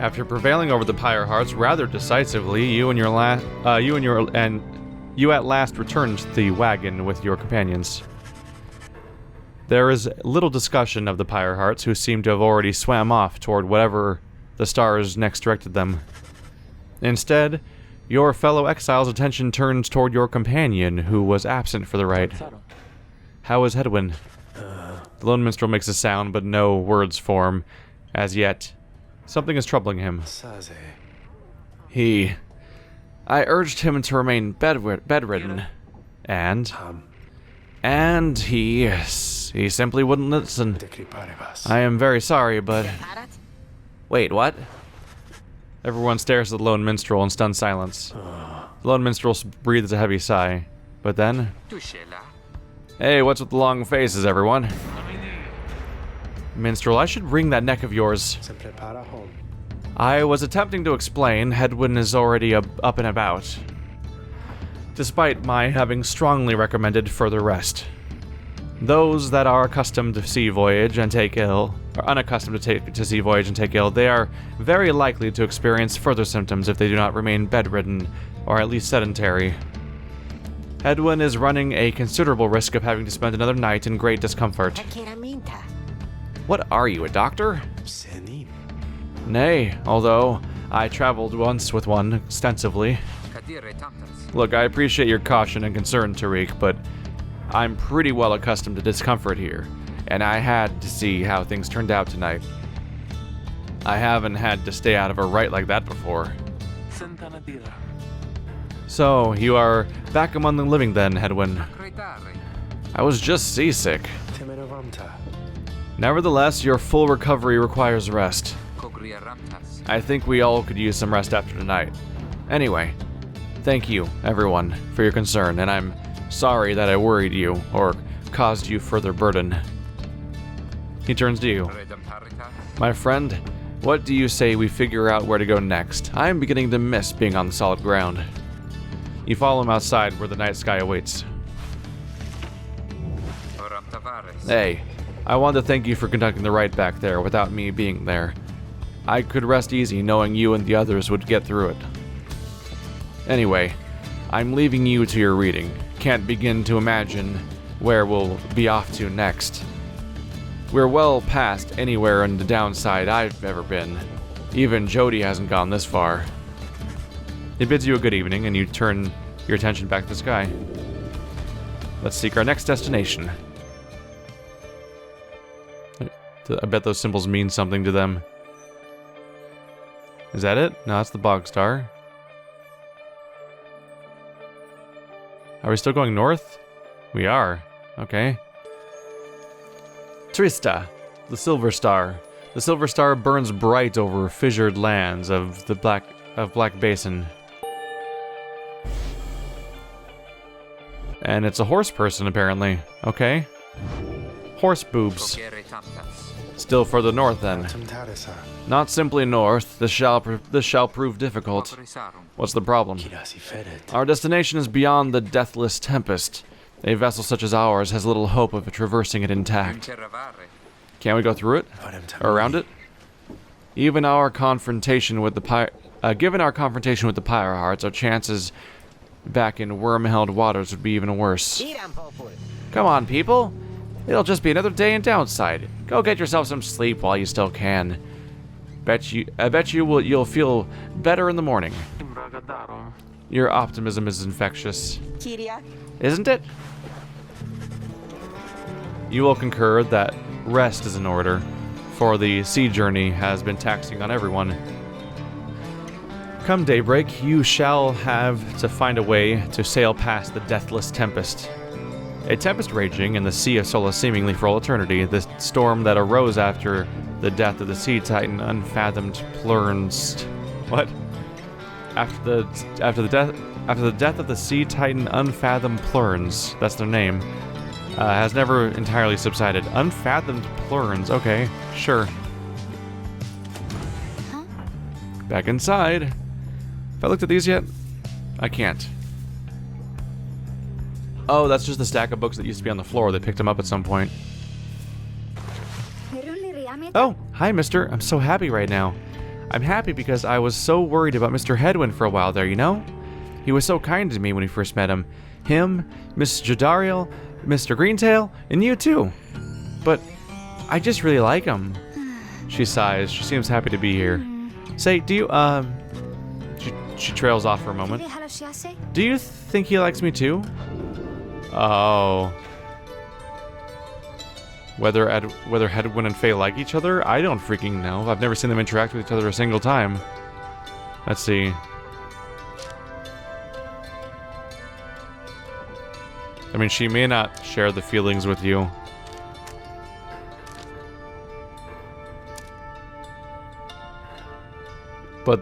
After prevailing over the Pyre hearts rather decisively, you at last returned to the wagon with your companions. There is little discussion of the Pyre hearts, who seem to have already swam off toward whatever the stars next directed them. Instead, your fellow exile's attention turns toward your companion, who was absent for the rite. How is Hedwyn? The lone minstrel makes a sound, but no words form. As yet, something is troubling him. I urged him to remain bedridden, and he simply wouldn't listen. I am very sorry, but... Wait, what? Everyone stares at the lone minstrel in stunned silence. The lone minstrel breathes a heavy sigh, but then... Hey, what's with the long faces, everyone? Minstrel, I should wring that neck of yours. I was attempting to explain. Hedwyn is already up and about, despite my having strongly recommended further rest. Those that are accustomed to sea voyage and take ill, or unaccustomed to sea voyage and take ill, they are very likely to experience further symptoms if they do not remain bedridden, or at least sedentary. Hedwyn is running a considerable risk of having to spend another night in great discomfort. What are you, a doctor? Nay, although I traveled once with one extensively. Look, I appreciate your caution and concern, Tariq, but I'm pretty well accustomed to discomfort here, and I had to see how things turned out tonight. I haven't had to stay out of a rite like that before. So, you are back among the living then, Hedwyn. I was just seasick. Nevertheless, your full recovery requires rest. I think we all could use some rest after tonight. Anyway, thank you, everyone, for your concern, and I'm sorry that I worried you, or caused you further burden. He turns to you. My friend, what do you say we figure out where to go next? I am beginning to miss being on the solid ground. You follow him outside where the night sky awaits. Hey, I want to thank you for conducting the rite back there without me being there. I could rest easy knowing you and the others would get through it. Anyway, I'm leaving you to your reading. Can't begin to imagine where we'll be off to next. We're well past anywhere on the downside I've ever been. Even Jody hasn't gone this far. He bids you a good evening, and you turn your attention back to the sky. Let's seek our next destination. I bet those symbols mean something to them. Is that it? No, that's the bog star. Are we still going north? We are. Okay. Trista, the silver star. The silver star burns bright over fissured lands of the Black Basin. And it's a horse person, apparently. Okay. Horse boobs. Still further north, then. Not simply north. This shall prove difficult. What's the problem? Our destination is beyond the Deathless Tempest. A vessel such as ours has little hope of traversing it intact. Can't we go through it? Or around it? Given our confrontation with the Pyre hearts, our chances back in worm-held waters would be even worse. Come on, people. It'll just be another day in downside. Go get yourself some sleep while you still can. I bet you'll feel better in the morning. Your optimism is infectious. Isn't it? You will concur that rest is in order, for the sea journey has been taxing on everyone. Come daybreak, you shall have to find a way to sail past the Deathless Tempest. A tempest raging in the Sea of Solace seemingly for all eternity, the storm that arose after the death of the sea titan unfathomed plurns. What? After the death of the sea titan unfathomed plurns, that's their name, has never entirely subsided. Unfathomed plurns, okay, sure. Huh? Back inside. Have I looked at these yet? I can't. Oh, that's just the stack of books that used to be on the floor. They picked them up at some point. Oh, hi, mister. I'm so happy right now. I'm happy because I was so worried about Mr. Hedwin for a while there, you know? He was so kind to me when we first met him. Him, Miss Jadariel, Mr. Greentail, and you too. But I just really like him. She sighs. She seems happy to be here. Say, do you, She trails off for a moment. Do you think he likes me too? Oh. Whether Hedwin and Faye like each other, I don't freaking know. I've never seen them interact with each other a single time. Let's see. I mean, she may not share the feelings with you. But,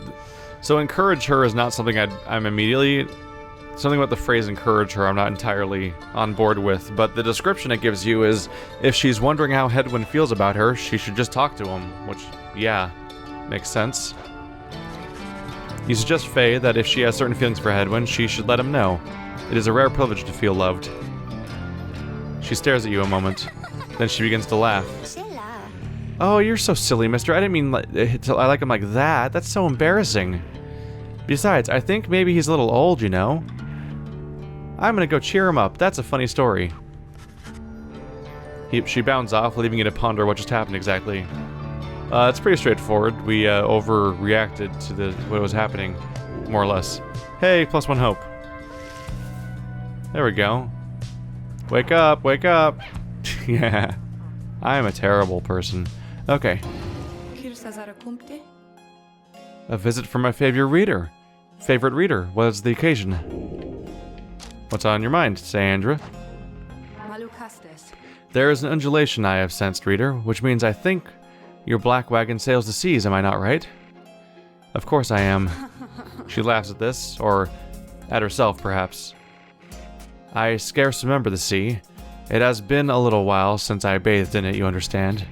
so encourage her is not something I'm immediately... Something about the phrase encourage her I'm not entirely on board with, but the description it gives you is, if she's wondering how Hedwin feels about her, she should just talk to him, which, yeah, makes sense. You suggest Faye that if she has certain feelings for Hedwin, she should let him know. It is a rare privilege to feel loved. She stares at you a moment, then she begins to laugh. Oh, you're so silly, mister. I didn't mean I like him like that. That's so embarrassing. Besides, I think maybe he's a little old, you know? I'm gonna go cheer him up. That's a funny story. She bounds off, leaving you to ponder what just happened exactly. It's pretty straightforward. We overreacted to what was happening, more or less. Hey, +1 hope. There we go. Wake up, wake up. Yeah, I am a terrible person. Okay. A visit from my favorite reader. What is the occasion? What's on your mind, Sandra? There is an undulation I have sensed, reader, which means I think your black wagon sails the seas, am I not right? Of course I am. She laughs at this, or at herself, perhaps. I scarce remember the sea. It has been a little while since I bathed in it, you understand.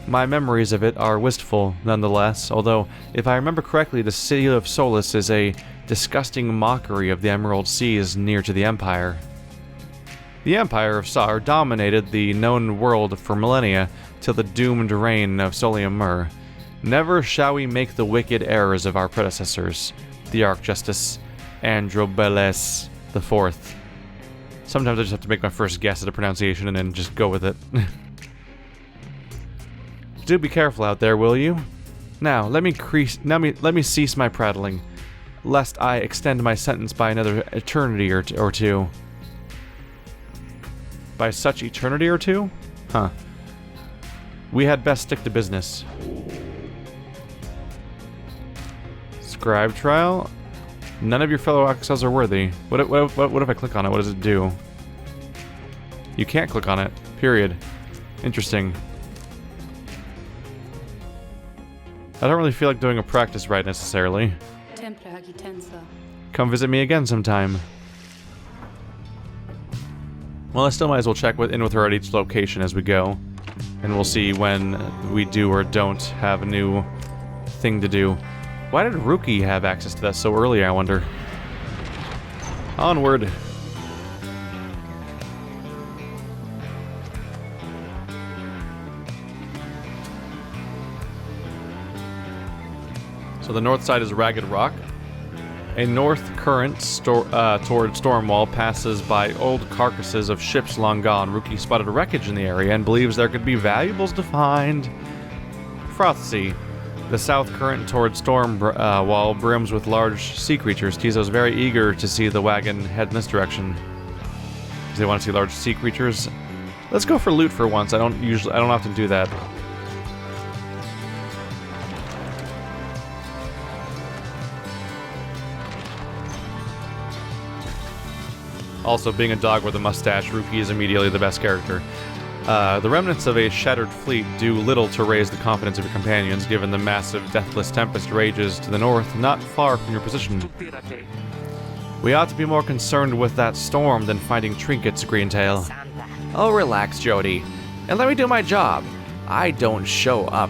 My memories of it are wistful, nonetheless, although, if I remember correctly, the City of Solace is a disgusting mockery of the Emerald Seas near to the Empire. The Empire of Sar dominated the known world for millennia, till the doomed reign of Solium Mur. Never shall we make the wicked errors of our predecessors, the Archjustice Androbeles IV. Sometimes I just have to make my first guess at a pronunciation and then just go with it. Do be careful out there, will you? Now, let me cease my prattling, lest I extend my sentence by another eternity or two. By such eternity or two? Huh. We had best stick to business. Scribe trial? None of your fellow exiles are worthy. What if I click on it? What does it do? You can't click on it. Period. Interesting. I don't really feel like doing a practice rite necessarily. Come visit me again sometime. Well, I still might as well check in with her at each location as we go. And we'll see when we do or don't have a new thing to do. Why did Rookie have access to that so early, I wonder? Onward. So the north side is Ragged Rock. A north current toward Stormwall passes by old carcasses of ships long gone. Rookie spotted wreckage in the area and believes there could be valuables to find. Frothsea. The south current toward Stormwall brims with large sea creatures. Tizo's very eager to see the wagon head in this direction. Does they want to see large sea creatures? Let's go for loot for once. I don't often do that. Also, being a dog with a mustache, Rookie is immediately the best character. The remnants of a shattered fleet do little to raise the confidence of your companions, given the massive Deathless Tempest rages to the north, not far from your position. We ought to be more concerned with that storm than finding trinkets, Greentail. Oh, relax, Jody, and let me do my job. I don't show up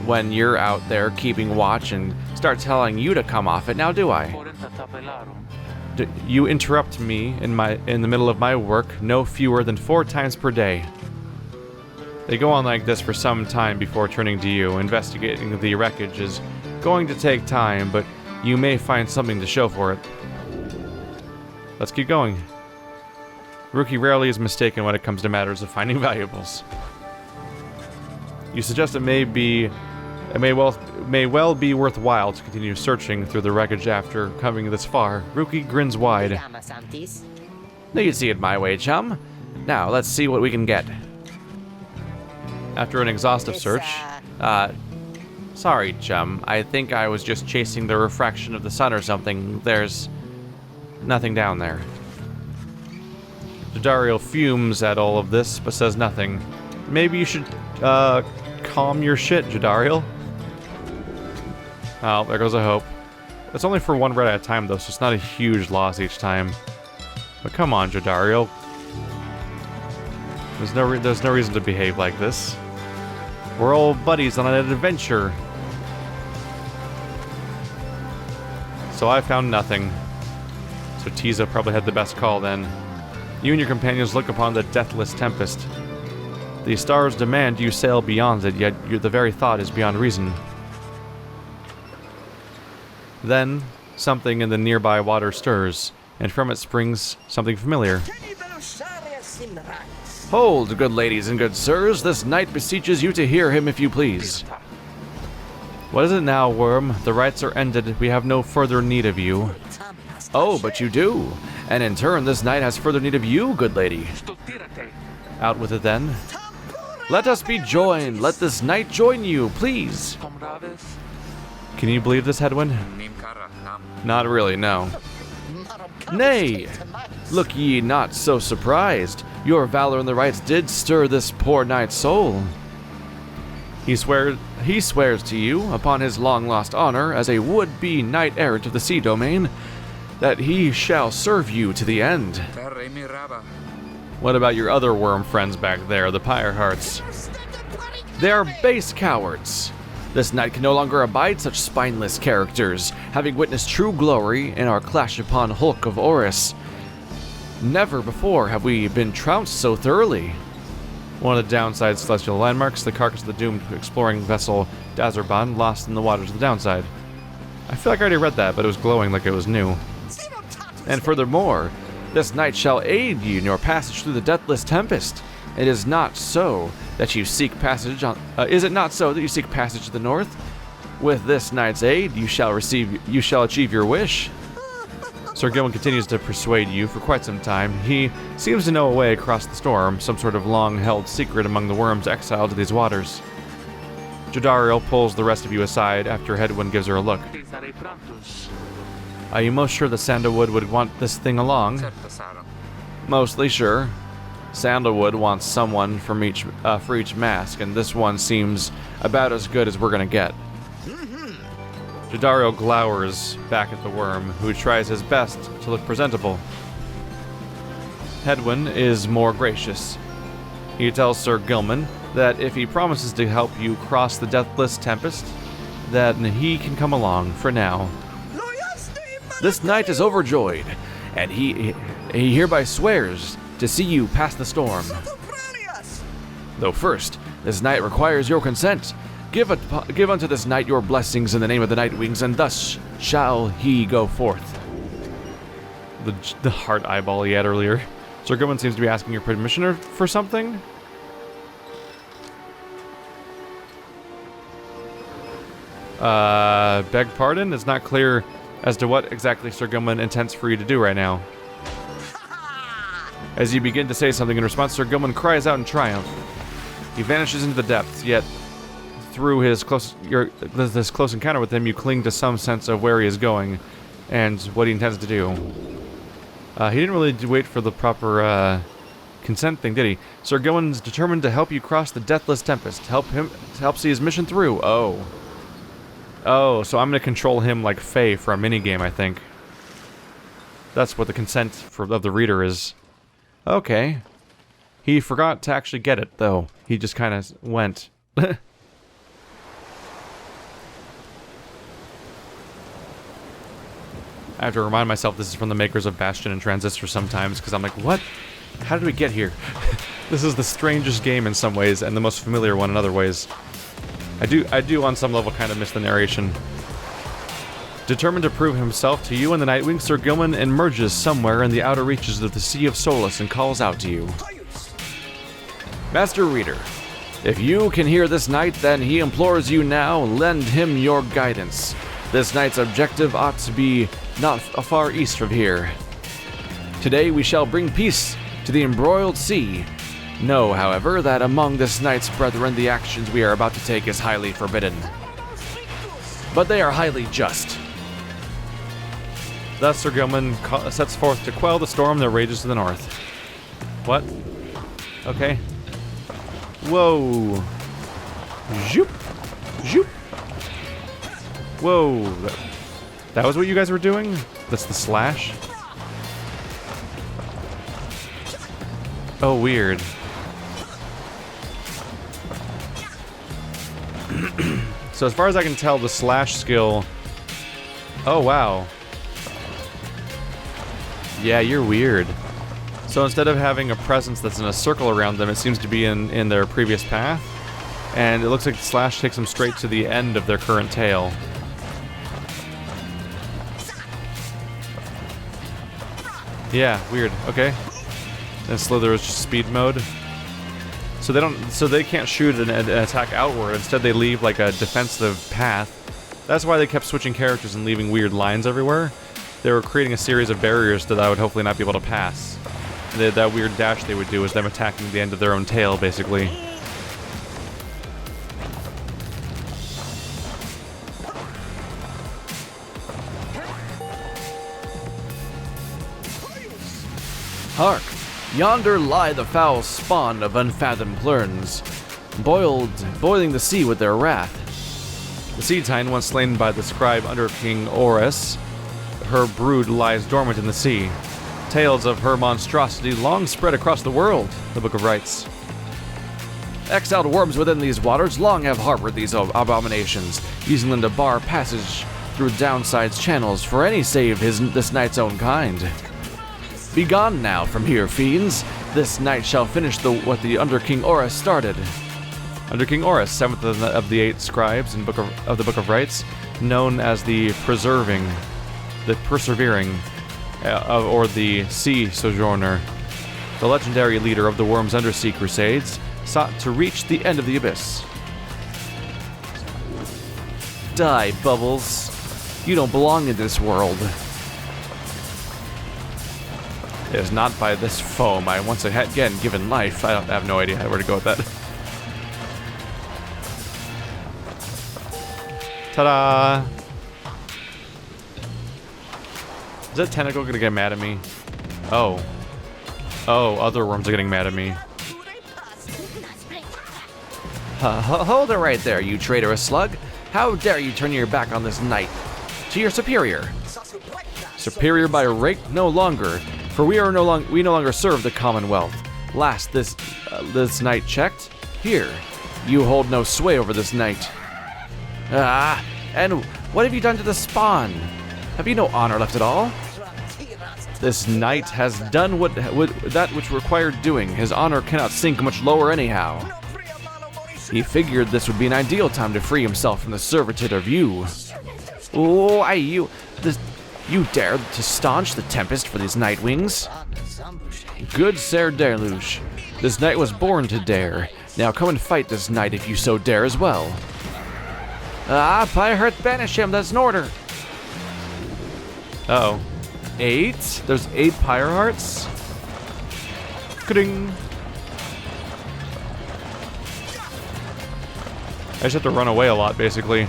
when you're out there keeping watch and start telling you to come off it, now do I? You interrupt me in the middle of my work no fewer than 4 times per day. They go on like this for some time before turning to you. Investigating the wreckage is going to take time, but you may find something to show for it. Let's keep going. Rookie rarely is mistaken when it comes to matters of finding valuables. You suggest it may well be worthwhile to continue searching through the wreckage after coming this far. Rookie grins wide. No, you see it my way, chum. Now, let's see what we can get. After an exhaustive search, sorry, chum. I think I was just chasing the refraction of the sun or something. There's nothing down there. Jadariel fumes at all of this, but says nothing. Maybe you should, calm your shit, Jadariel. Oh, there goes a hope. It's only for one red at a time, though, so it's not a huge loss each time. But come on, Jadariel. There's no reason to behave like this. We're all buddies on an adventure. So I found nothing. So Tiza probably had the best call then. You and your companions look upon the Deathless Tempest. The stars demand you sail beyond it, yet the very thought is beyond reason. Then, something in the nearby water stirs, and from it springs something familiar. Hold, good ladies and good sirs, this knight beseeches you to hear him if you please. What is it now, worm? The rites are ended, we have no further need of you. Oh, but you do, and in turn this knight has further need of you, good lady. Out with it then. Let us be joined, let this knight join you, please. Can you believe this, Hedwyn? Not really, no. Nay, look ye not so surprised. Your valor in the rites did stir this poor knight's soul. He swears to you, upon his long-lost honor as a would-be knight-errant of the sea domain, that he shall serve you to the end. What about your other worm friends back there, the Pyre hearts? They are base cowards. This knight can no longer abide such spineless characters, having witnessed true glory in our clash upon Hulk of Oris. Never before have we been trounced so thoroughly. One of the downside celestial landmarks, the carcass of the doomed exploring vessel Dazerban, lost in the waters of the downside. I feel like I already read that, but it was glowing like it was new. And furthermore, this knight shall aid you in your passage through the Deathless Tempest. It is not so that you seek passage on. Is it not so that you seek passage to the north? With this knight's aid, you shall achieve your wish. Sir Gilman continues to persuade you for quite some time. He seems to know a way across the storm, some sort of long-held secret among the worms exiled to these waters. Jadariel pulls the rest of you aside after Hedwyn gives her a look. Are you most sure that Sandalwood would want this thing along? Mostly sure. Sandalwood wants someone for each mask, and this one seems about as good as we're gonna get. Jadariel glowers back at the worm, who tries his best to look presentable. Hedwyn is more gracious. He tells Sir Gilman that if he promises to help you cross the Deathless Tempest, then he can come along for now. This knight is overjoyed, and he hereby swears to see you pass the storm. Though first, this knight requires your consent. Give unto this knight your blessings in the name of the Nightwings, and thus shall he go forth. The heart eyeball he had earlier. Sir Goodman seems to be asking your permission for something? Beg pardon? It's not clear as to what exactly Sir Gilman intends for you to do right now. As you begin to say something in response, Sir Gilman cries out in triumph. He vanishes into the depths, yet through this close encounter with him, you cling to some sense of where he is going and what he intends to do. He didn't really wait for the proper consent thing, did he? Sir Gilman's determined to help you cross the Deathless Tempest. Help see his mission through. Oh, so I'm going to control him like Faye for a minigame, I think. That's what the consent of the reader is. Okay. He forgot to actually get it, though. He just kind of went. I have to remind myself this is from the makers of Bastion and Transistor sometimes, because I'm like, what? How did we get here? This is the strangest game in some ways, and the most familiar one in other ways. I do on some level kind of miss the narration. Determined to prove himself to you and the Nightwing, Sir Gilman emerges somewhere in the outer reaches of the Sea of Solace and calls out to you. Master Reader, if you can hear this knight, then he implores you now, lend him your guidance. This knight's objective ought to be not far east from here. Today we shall bring peace to the embroiled sea. Know, however, that among this knight's brethren the actions we are about to take is highly forbidden. But they are highly just. Thus Sir Gilman sets forth to quell the storm that rages to the north. What? Okay. Whoa. Zoop. Zoop. Whoa. That was what you guys were doing? That's the slash? Oh, weird. So as far as I can tell, the slash skill... Oh, wow. Yeah, you're weird. So instead of having a presence that's in a circle around them, it seems to be in their previous path. And it looks like the slash takes them straight to the end of their current tail. Yeah, weird. Okay. And Slither is just speed mode. So they can't shoot an attack outward. Instead, they leave like a defensive path. That's why they kept switching characters and leaving weird lines everywhere. They were creating a series of barriers that I would hopefully not be able to pass. And that weird dash they would do is them attacking the end of their own tail, basically. Hark! Yonder lie the foul spawn of unfathomed plurns, boiling the sea with their wrath. The Sea Titan, once slain by the scribe under King Oris, her brood lies dormant in the sea. Tales of her monstrosity long spread across the world, the Book of Rites. Exiled worms within these waters long have harbored these abominations, using them to bar passage through downside's channels for any save this knight's own kind. Begone now from here, fiends. This night shall finish what the Under King Oris started. Under King Oris, 7th of the 8 scribes in of the Book of Rites, known as the Persevering, or the Sea Sojourner, the legendary leader of the Worm's Undersea Crusades, sought to reach the end of the abyss. Die, Bubbles. You don't belong in this world. It is not by this foam I once again given life. I have no idea where to go with that. Ta-da! Is that tentacle gonna get mad at me? Oh. Oh, other worms are getting mad at me. Hold it right there, you traitorous slug. How dare you turn your back on this knight? To your superior. Superior by rank? No longer. For we no longer serve the Commonwealth. Last this knight checked. Here, you hold no sway over this knight. Ah, and what have you done to the spawn? Have you no honor left at all? This knight has done that which required doing. His honor cannot sink much lower anyhow. He figured this would be an ideal time to free himself from the servitude of you. Why, you dare to staunch the Tempest for these Nightwings? Good Sir Deluge, this knight was born to dare. Now come and fight this knight if you so dare as well. Ah, Pyre, banish him, that's an order. Uh-oh. 8? There's 8 Pyre Hearts? Ka-ding. I just have to run away a lot, basically.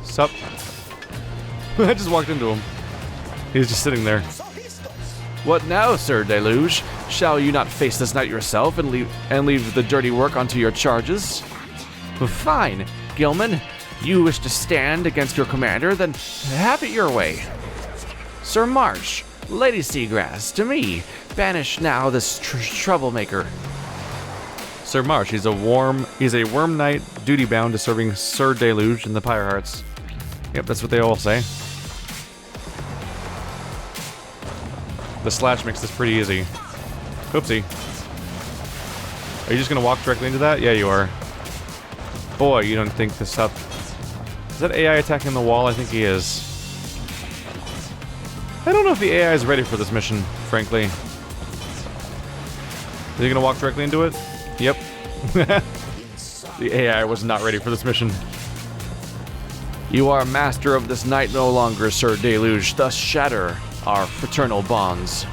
Sup? I just walked into him. He was just sitting there. What now, Sir Deluge? Shall you not face this knight yourself and leave the dirty work onto your charges? Fine, Gilman. You wish to stand against your commander, then have it your way. Sir Marsh, Lady Seagrass, to me. Banish now this troublemaker. Sir Marsh, he's a worm knight, duty-bound to serving Sir Deluge and the Pyre Hearts. Yep, that's what they all say. The slash makes this pretty easy. Oopsie. Are you just gonna walk directly into that? Yeah, you are. Boy, you don't think this up. Is that AI attacking the wall? I think he is. I don't know if the AI is ready for this mission, frankly. Is he gonna walk directly into it? Yep. The AI was not ready for this mission. You are master of this night no longer, Sir Deluge. Thus shatter our fraternal bonds.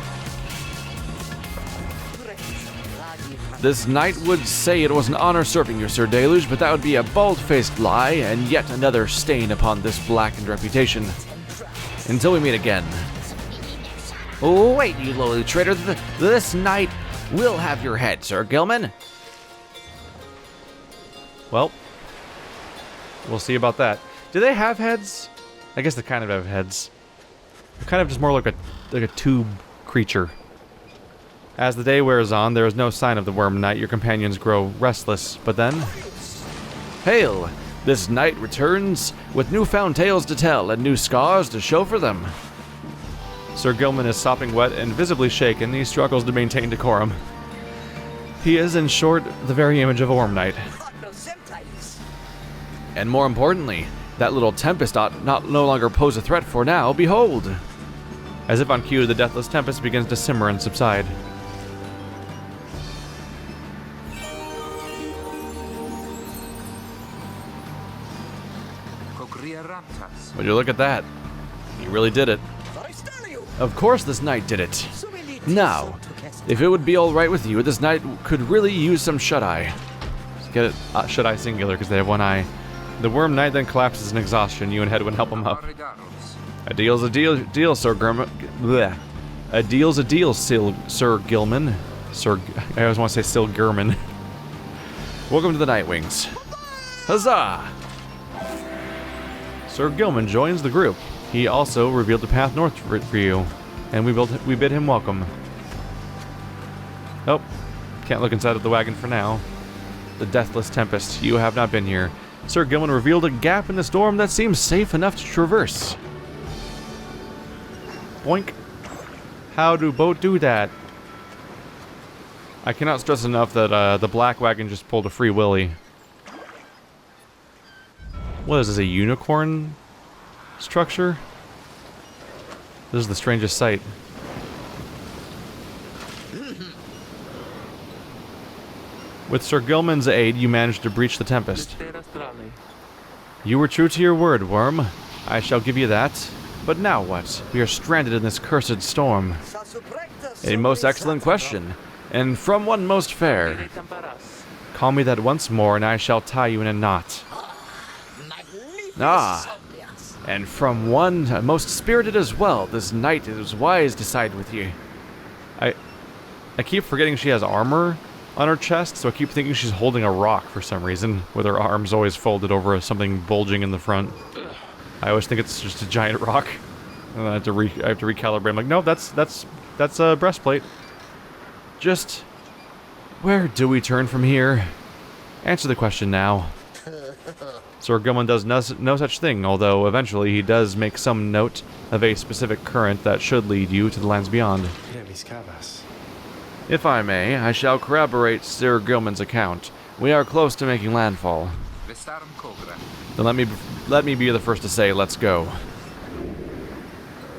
This knight would say it was an honor serving you, Sir Deluge, but that would be a bald-faced lie and yet another stain upon this blackened reputation. Until we meet again. Oh, wait, you lowly traitor. This knight will have your head, Sir Gilman. Well, we'll see about that. Do they have heads? I guess they kind of have heads. They're kind of just more like a tube creature. As the day wears on, there is no sign of the Worm Knight. Your companions grow restless, but then... Hail! This knight returns with newfound tales to tell and new scars to show for them. Sir Gilman is sopping wet and visibly shaken. He struggles to maintain decorum. He is, in short, the very image of a Worm Knight. And more importantly, that little Tempest ought no longer pose a threat, for now, behold! As if on cue, the Deathless Tempest begins to simmer and subside. Would you look at that? He really did it. Of course this knight did it. Now, if it would be alright with you, this knight could really use some shut-eye. Get it? Shut-eye singular, because they have one eye. The Worm Knight then collapses in exhaustion. You and Hedwyn help him up. A deal's a deal, Sir Gilman. Blech. A deal's a deal, Sir Gilman. I always want to say Sil Gurman. Welcome to the Nightwings. Huzzah! Sir Gilman joins the group. He also revealed the path north for you, and we bid him welcome. Oh, can't look inside of the wagon for now. The Deathless Tempest, you have not been here. Sir Gilman revealed a gap in the storm that seems safe enough to traverse. Boink. How do boat do that? I cannot stress enough that the black wagon just pulled a free willy. What is this, a unicorn structure? This is the strangest sight. With Sir Gilman's aid, you managed to breach the Tempest. You were true to your word, Worm. I shall give you that. But now what? We are stranded in this cursed storm. A most excellent question, and from one most fair. Call me that once more, and I shall tie you in a knot. Ah, and from one most spirited as well. This knight is wise to side with you. I keep forgetting she has armor on her chest, so I keep thinking she's holding a rock for some reason, with her arms always folded over something bulging in the front. I always think it's just a giant rock, and I have to recalibrate. I'm like, no, that's a breastplate. Just where do we turn from here? Answer the question now. Sir Gilman does no such thing, although eventually he does make some note of a specific current that should lead you to the lands beyond. If I may, I shall corroborate Sir Gilman's account. We are close to making landfall. Then let me be the first to say, let's go.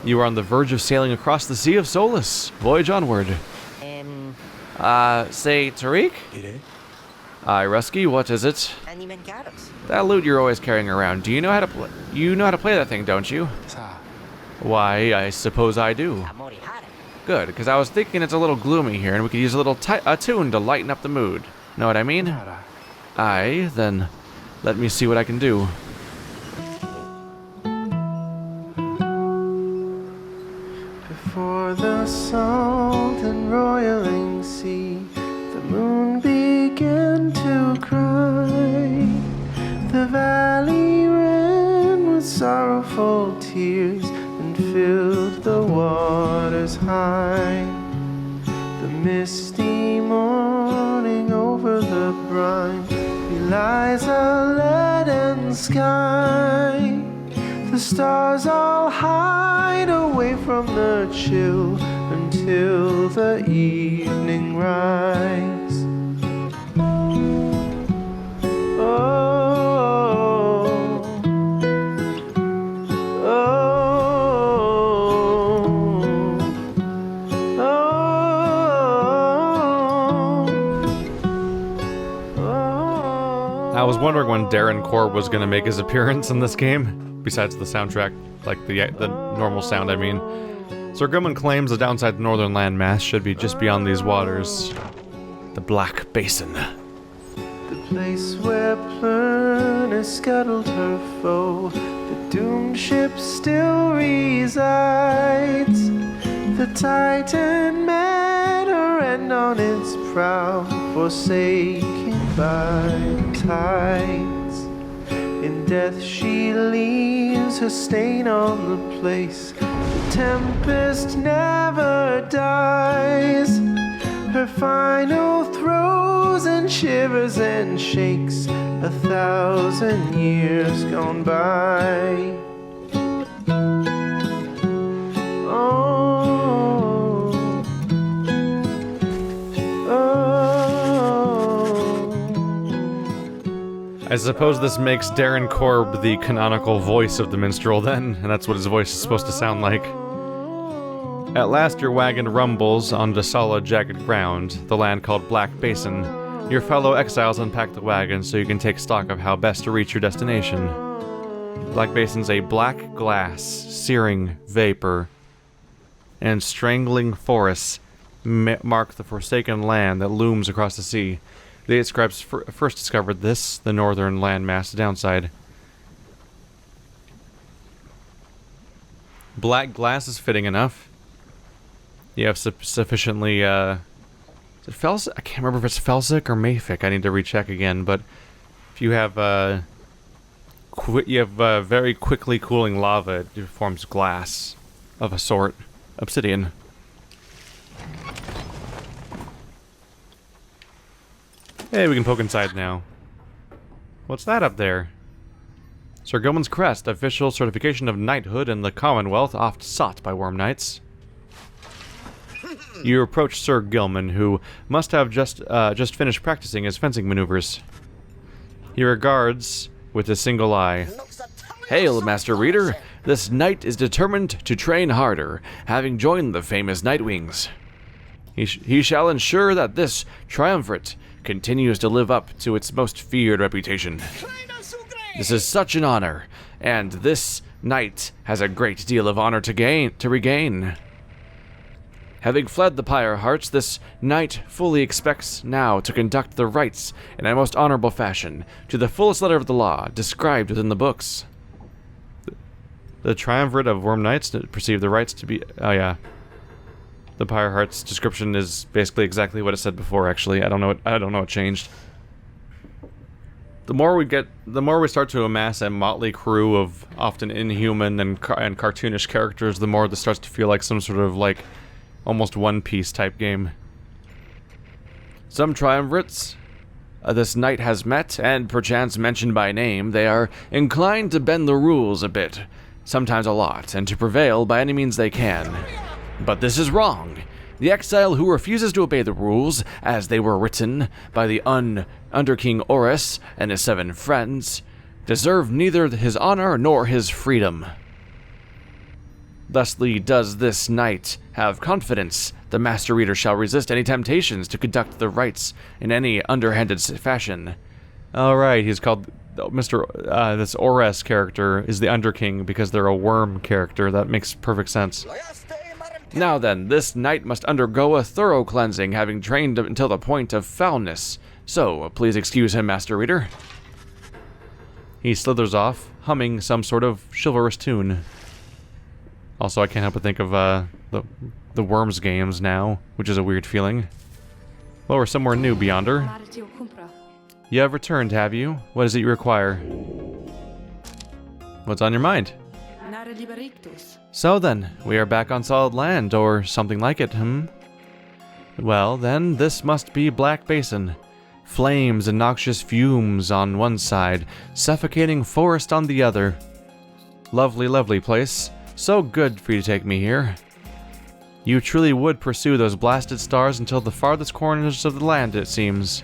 You are on the verge of sailing across the Sea of Solace. Voyage onward. Say, Tariq? Aye, Rusky, what is it? That loot you're always carrying around. Do you know how to play? You know how to play that thing, don't you? Why, I suppose I do. Good, because I was thinking it's a little gloomy here, and we could use a little tune to lighten up the mood. Know what I mean? Aye, then let me see what I can do. Before the salt and roiling sea, the moon began to cry. The valley ran with sorrowful tears and filled the waters high. The misty morning over the brine belies a leaden sky. The stars all hide away from the chill until till the evening rise. Oh, I was wondering when Darren Korb was going to make his appearance in this game, besides the soundtrack, like the normal sound, I mean. Sir Gilman claims the downside to northern landmass should be just beyond these waters. The Black Basin. the place where Plurna scuttled her foe, the doomed ship still resides. The Titan met her end on its prow, forsaken by tides. In death she leaves her stain on the place. The tempest never dies. Her final throes and shivers and shakes 1,000 years gone by. I suppose this makes Darren Korb the canonical voice of the minstrel then, and that's what his voice is supposed to sound like. At last your wagon rumbles onto solid jagged ground, the land called Black Basin. Your fellow exiles unpack the wagon so you can take stock of how best to reach your destination. Black Basin's a black glass, searing vapor, and strangling forests mark the forsaken land that looms across the sea. The 8 scribes first discovered this, the northern landmass downside. Black glass is fitting enough. You have sufficiently, is it Felsic? I can't remember if it's Felsic or Mafic. I need to recheck again, but if you have, very quickly cooling lava, it forms glass of a sort. Obsidian. Hey, we can poke inside now. What's that up there? Sir Gilman's Crest, official certification of knighthood in the Commonwealth, oft sought by Worm Knights. You approach Sir Gilman, who must have just finished practicing his fencing maneuvers. He regards with a single eye. Hail, Master Reader! This knight is determined to train harder, having joined the famous Nightwings. He shall ensure that this triumvirate continues to live up to its most feared reputation. This is such an honor, and this knight has a great deal of honor to regain. Having fled the Pyre hearts, this knight fully expects now to conduct the rites in a most honorable fashion, to the fullest letter of the law, described within the books. The triumvirate of Worm Knights perceive the rites to be... Oh, yeah. The Pyre Heart's description is basically exactly what it said before, actually. I don't know what changed. The more we start to amass a motley crew of often inhuman and cartoonish characters, the more this starts to feel like some sort of, like, almost One Piece type game. Some triumvirates this knight has met, and perchance mentioned by name, they are inclined to bend the rules a bit, sometimes a lot, and to prevail by any means they can. But this is wrong. The exile who refuses to obey the rules, as they were written by the Under-King Oris and his 7 friends, deserve neither his honor nor his freedom. Thusly does this knight have confidence the Master Reader shall resist any temptations to conduct the rites in any underhanded fashion. Alright, he's called this Oris character is the Underking because they're a worm character. That makes perfect sense. Now then, this knight must undergo a thorough cleansing, having trained until the point of foulness. So, please excuse him, Master Reader. He slithers off, humming some sort of chivalrous tune. Also, I can't help but think of the Worms games now, which is a weird feeling. Well, we're somewhere new, Beyonder. You have returned, have you? What is it you require? What's on your mind? So then, we are back on solid land, or something like it, Well, then, this must be Black Basin. Flames and noxious fumes on one side, suffocating forest on the other. Lovely, lovely place. So good for you to take me here. You truly would pursue those blasted stars until the farthest corners of the land, it seems.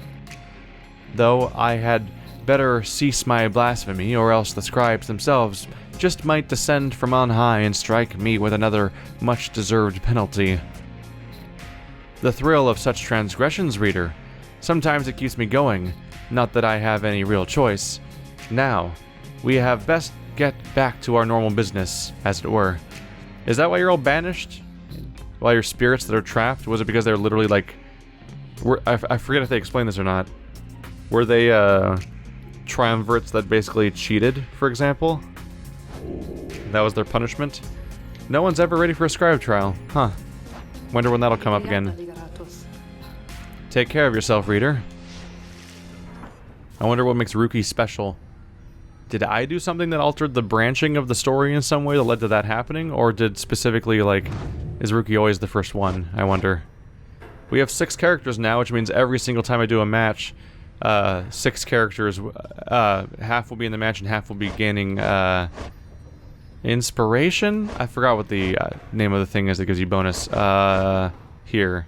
Though I had better cease my blasphemy, or else the scribes themselves just might descend from on high and strike me with another much-deserved penalty. The thrill of such transgressions, reader. Sometimes it keeps me going, not that I have any real choice. Now, we have best get back to our normal business, as it were. Is that why you're all banished? Why your spirits that are trapped? Was it because they're literally like... I forget if they explained this or not. Were they, triumvirates that basically cheated, for example? That was their punishment? No one's ever ready for a scribe trial. Huh. Wonder when that'll come up again. Take care of yourself, reader. I wonder what makes Rookie special. Did I do something that altered the branching of the story in some way that led to that happening? Or did specifically, like, is Rookie always the first one? I wonder. We have 6 characters now, which means every single time I do a match, 6 characters, half will be in the match and half will be gaining, inspiration? I forgot what the name of the thing is that gives you bonus. Here.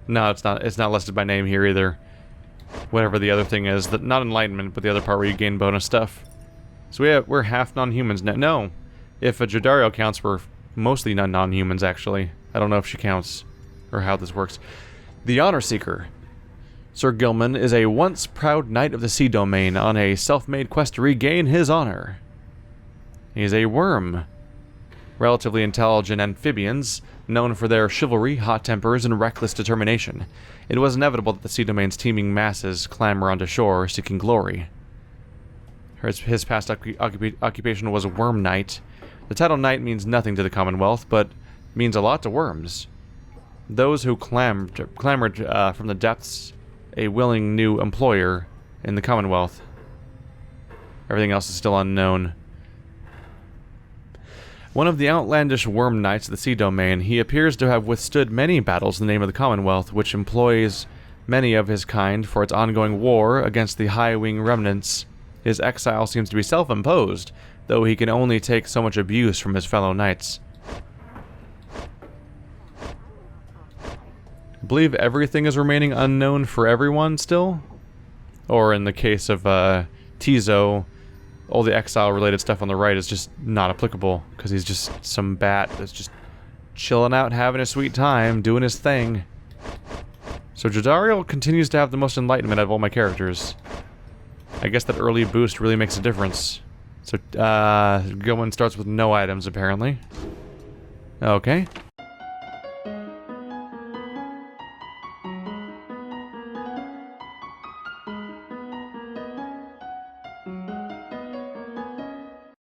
No, it's not. It's not listed by name here either. Whatever the other thing is, that not enlightenment, but the other part where you gain bonus stuff. So we're half non-humans now. No, if a Jadario counts, we're mostly non-humans actually. I don't know if she counts or how this works. The Honor Seeker. Sir Gilman is a once proud knight of the Sea Domain on a self-made quest to regain his honor. He is a worm. Relatively intelligent amphibians, known for their chivalry, hot tempers, and reckless determination. It was inevitable that the Sea Domain's teeming masses clamber onto shore, seeking glory. His past occupation was Worm Knight. The title Knight means nothing to the Commonwealth, but means a lot to worms. Those who clamored from the depths, a willing new employer in the Commonwealth. Everything else is still unknown. One of the outlandish worm knights of the Sea Domain, he appears to have withstood many battles in the name of the Commonwealth, which employs many of his kind for its ongoing war against the high-wing remnants. His exile seems to be self-imposed, though he can only take so much abuse from his fellow knights. I believe everything is remaining unknown for everyone still? Or in the case of Tizo, all the exile-related stuff on the right is just not applicable, because he's just some bat that's just chilling out, having a sweet time, doing his thing. So Jadario continues to have the most enlightenment out of all my characters. I guess that early boost really makes a difference. So, Gilman starts with no items, apparently. Okay.